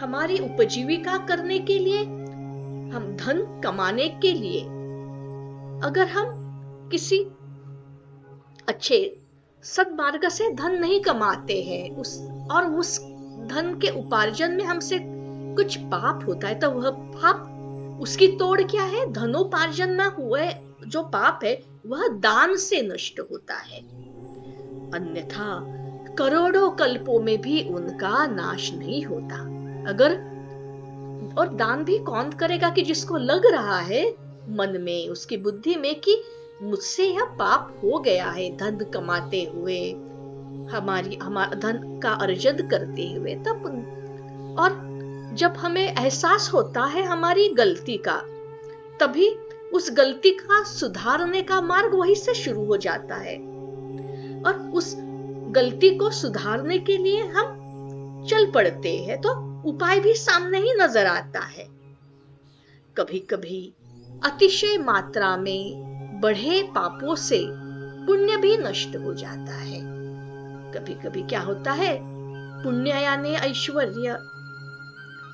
हमारी उपजीविका करने के लिए, हम धन कमाने के लिए अगर हम किसी अच्छे सद्मार्ग से धन नहीं कमाते हैं, उस धन के उपार्जन में हमसे कुछ पाप होता है, तो वह पाप, उसकी तोड़ क्या है? धनोपार्जन में हुए जो पाप है वह दान से नष्ट होता है, अन्यथा करोड़ों कल्पों में भी उनका नाश नहीं होता। अगर और दान भी कौन करेगा कि जिसको लग रहा है मन में, उसकी बुद्धि में कि मुझसे यह पाप हो गया है, धन कमाते हुए, हमारा धन का अर्जन करते हुए, तब और जब हमें एहसास होता है हमारी गलती का, तभी उस गलती का सुधारने का मार्ग वहीं से शुरू हो जाता है। और उस गलती को सुधारने के लिए हम चल पड़ते हैं, तो उपाय भी सामने ही नजर आता है। कभी कभी अतिशय मात्रा में बढ़े पापों से पुण्य भी नष्ट हो जाता है। कभी कभी क्या होता है, पुण्य यानी ऐश्वर्य,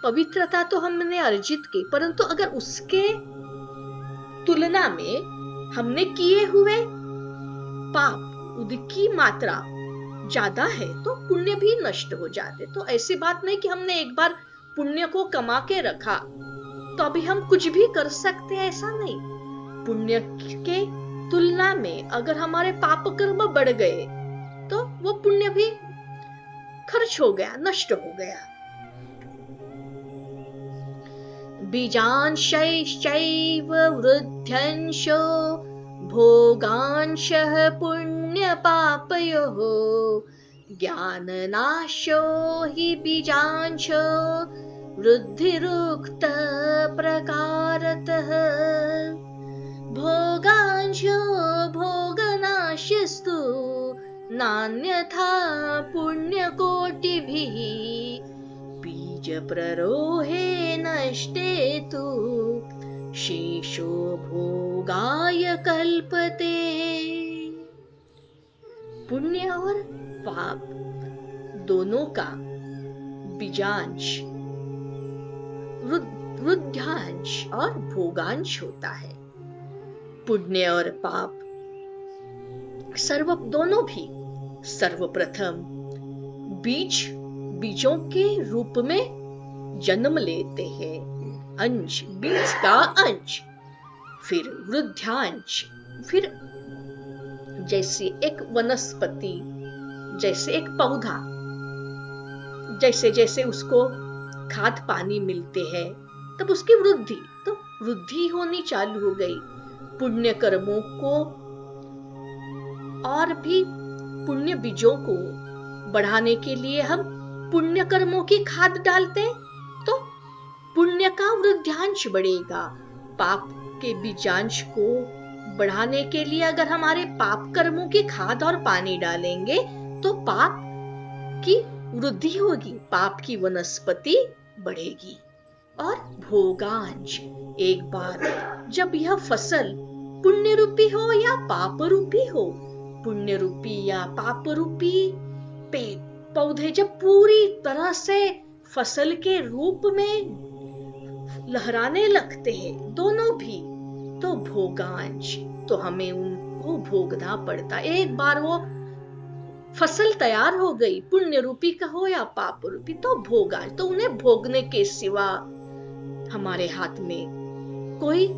पवित्रता तो हमने अर्जित की, परंतु अगर उसके तुलना में हमने किए हुए पाप, उनकी मात्रा ज्यादा है, तो पुण्य भी नष्ट हो जाते। तो ऐसी बात नहीं कि हमने एक बार पुण्य को कमा के रखा तो अभी हम कुछ भी कर सकते हैं, ऐसा नहीं। पुण्य के तुलना में अगर हमारे पाप कर्म बढ़ गए तो वो पुण्य भी खर्च हो गया, नष्ट हो गया। बीजांशैश्चैव वृद्ध्यंशो भोगांशः पुण्यपापयोः ज्ञाननाशो हि बीजांशो वृद्धिरुक्त प्रकारतः भोगांशो भोगनाशस्तु नान्यथा पुण्यकोटिभिः बीजप्ररोहे नष्टे तु शेषो भोगाय कल्पते। पुण्य और पाप दोनों का बीजांश वृद्ध्यांश और भोगांश होता है। पुण्य और पाप दोनों भी सर्वप्रथम बीजों के रूप में जन्म लेते हैं। अंश, बीज का अंश, फिर वृद्ध्यांश, फिर जैसे एक वनस्पति, जैसे एक पौधा, जैसे जैसे उसको खाद पानी मिलते हैं तब उसकी वृद्धि, तो वृद्धि होनी चालू हो गई। पुण्य कर्मों को और भी पुण्य बीजों को बढ़ाने के लिए हम पुण्य कर्मों की खाद डालते हैं तो पुण्य का वृद्ध्यांश बढ़ेगा। पाप के बीजांश को बढ़ाने के लिए अगर हमारे पाप कर्मों की खाद और पानी डालेंगे तो पाप की वृद्धि होगी, पाप की वनस्पति बढ़ेगी। और भोगांश, एक बार जब यह फसल पुण्य रूपी हो या पाप रूपी हो, पुण्य रूपी या पाप रूपी पौधे जब पूरी तरह से फसल के रूप में लहराने लगते हैं दोनों भी, तो भोगांश, तो हमें उनको भोगना पड़ता। एक बार वो फसल तैयार हो गई, पुण्य रूपी का हो या पाप रूपी, तो भोगांश, तो उन्हें भोगने के सिवा हमारे हाथ में कोई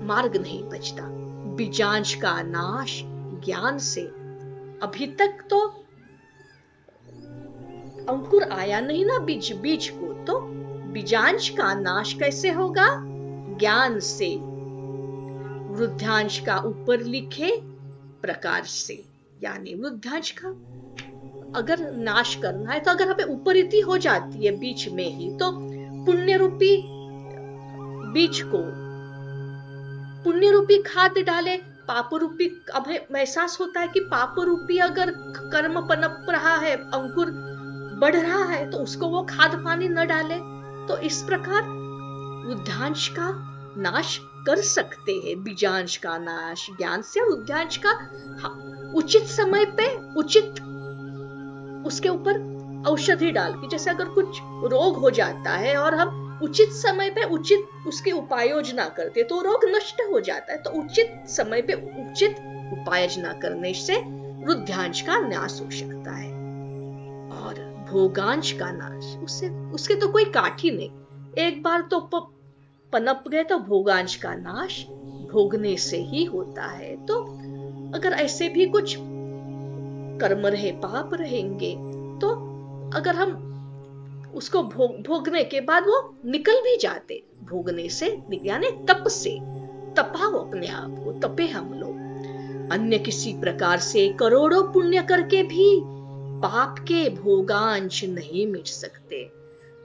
मार्ग नहीं बचता। बीजांश का नाश ज्ञान से, अभी तक तो अंकुर आया नहीं ना बीज को, तो बीजांश का नाश कैसे होगा? ज्ञान से। वृद्धांश का ऊपर लिखे प्रकार से, यानी वृद्धांश का अगर नाश करना है तो अगर हमें ऊपरिति हो जाती है बीच में ही, तो पुण्य रूपी बीज को पुण्य रूपी खाद डाले, पाप रूपी, अब एहसास होता है कि पाप रूपी अगर कर्म पनप रहा है, अंकुर बढ़ रहा है, तो उसको वो खाद पानी न डाले, तो इस प्रकार वृद्धांश का नाश कर सकते हैं। बीजांश का नाश ज्ञान से, वृद्धांश का उचित समय पे उचित उसके ऊपर औषधि डाल के, जैसे अगर कुछ रोग हो जाता है और हम उचित समय पे उचित उसकी उपाय योजना करते तो रोग नष्ट हो जाता है, तो उचित समय पे उचित उपाय योजना करने से वृद्धांश का नाश हो सकता है। और भोगांश का नाश, उसके तो कोई काट ही नहीं, एक बार तो पनप गए, तो भोगांश का नाश भोगने से ही होता है। तो अगर ऐसे भी कुछ कर्म रहे, पाप रहेंगे, तो अगर हम उसको भोगने के बाद वो निकल भी जाते, भोगने से यानी तप से, तपा हो अपने आप को, तपे हम लोग। अन्य किसी प्रकार से करोड़ों पुण्य करके भी पाप के भोगांश नहीं मिट सकते।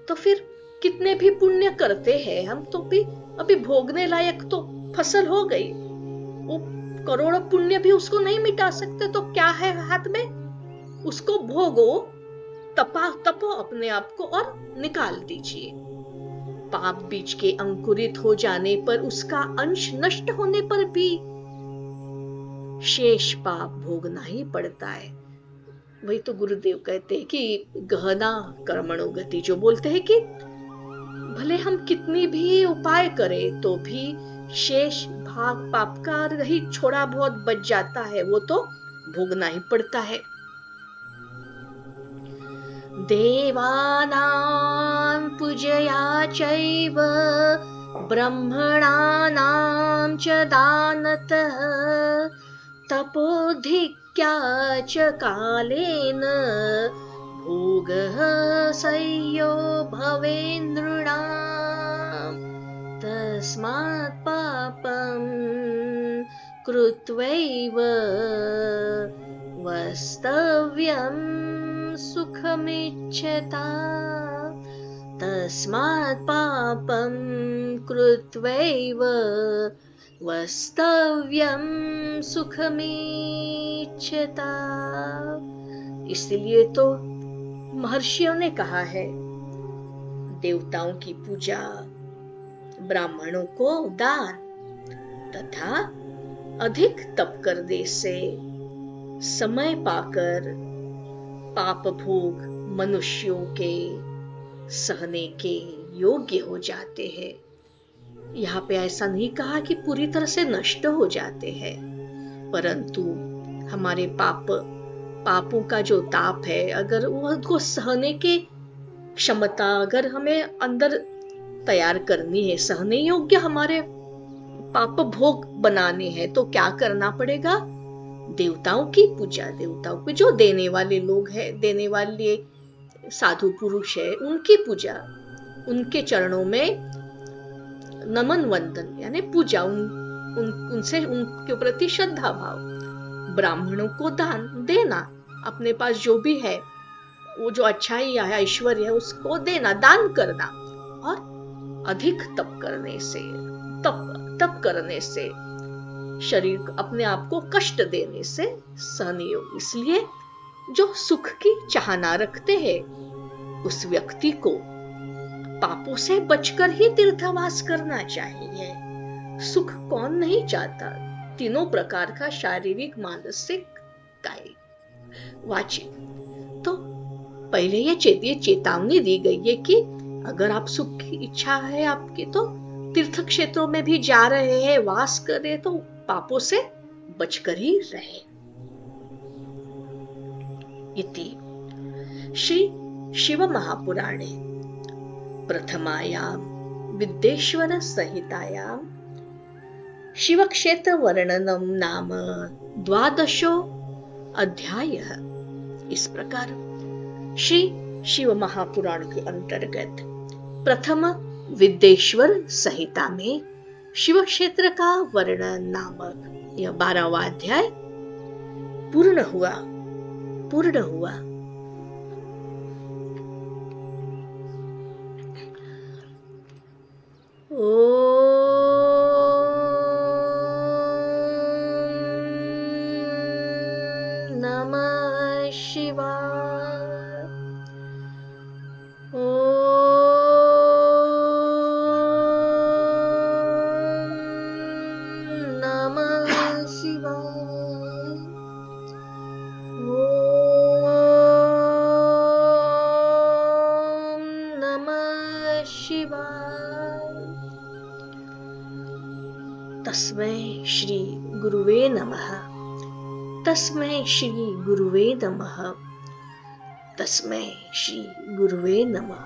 तो फिर कितने भी पुण्य करते हैं हम, तो भी अभी भोगने लायक तो फसल हो गई, वो करोड़ों पुण्य भी उसको नहीं मिटा सकते। तो क्या है हाथ में, उसको भोगो, तपो अपने आप को और निकाल दीजिए। पाप बीज के अंकुरित हो जाने पर, उसका अंश नष्ट होने पर भी शेष पाप भोगना ही पड़ता है। वही तो गुरुदेव कहते हैं कि गहना कर्मणो गति, जो बोलते हैं कि भले हम कितनी भी उपाय करें तो भी शेष भाग पाप का रही छोड़ा बहुत बच जाता है, वो तो भोगना ही पड़ता है। देवानां पूजया चैव ब्रह्मणानां च दानतः तपोधिक्या च कालेन भोगः सह्यो भवेन्द्रिणाम्। तस्मात् पापं कृत्वैव वस्तव्यं सुखमिच्छता। तस्मात् पापं कृत्वैव वस्तव्यं सुखमिच्छता। इसलिए तो महर्षियों ने कहा है, देवताओं की पूजा, ब्राह्मणों को दान तथा अधिक तप करने से समय पाकर पाप भोग मनुष्यों के सहने के योग्य हो जाते हैं। यहाँ पे ऐसा नहीं कहा कि पूरी तरह से नष्ट हो जाते हैं, परंतु हमारे पापों का जो ताप है, अगर वो सहने के क्षमता अगर हमें अंदर तैयार करनी है, सहने योग्य हमारे पाप भोग बनाने हैं, तो क्या करना पड़ेगा? देवताओं की पूजा, देवताओं को जो देने वाले लोग हैं, देने वाले साधु पुरुष है, उनकी पूजा, उनके चरणों में नमन वंदन यानी पूजा, उनसे उनके प्रति श्रद्धा भाव, ब्राह्मणों को दान देना, अपने पास जो भी है वो जो अच्छाई है, ऐश्वर्य है, उसको देना, दान करना, और अधिक तप करने से शरीर अपने आप को कष्ट देने से सहने योग्य। इसलिए जो सुख की चाहना रखते हैं उस व्यक्ति को पापों से बचकर ही तीर्थवास करना चाहिए। सुख कौन नहीं चाहता? तीनों प्रकार का, शारीरिक, मानसिक, कायिक, वाचिक। तो पहले ये चेतावनी दी गई है कि अगर आप सुख की इच्छा है आपकी, तो तीर्थ क्षेत्रों में भी जा रहे हैं, वास कर रहे, तो पापों से बचकर ही रहे। इति श्री शिव महापुराणे प्रथमायां विद्येश्वर संहितायां शिवक्षेत्र वर्णनम नाम 12 अध्यायः। इस प्रकार श्री शिव महापुराण के अंतर्गत प्रथम विद्येश्वर संहिता में शिव क्षेत्र का वर्णन नामक यह 12वां अध्याय पूर्ण हुआ। नमः शिवाय। नमः शिवाय। नमः शिवाय। तस्मै श्री गुरुवे नमः। तस्मै श्री गुरुवे नमः। तस्मै श्री गुरुवे नमः।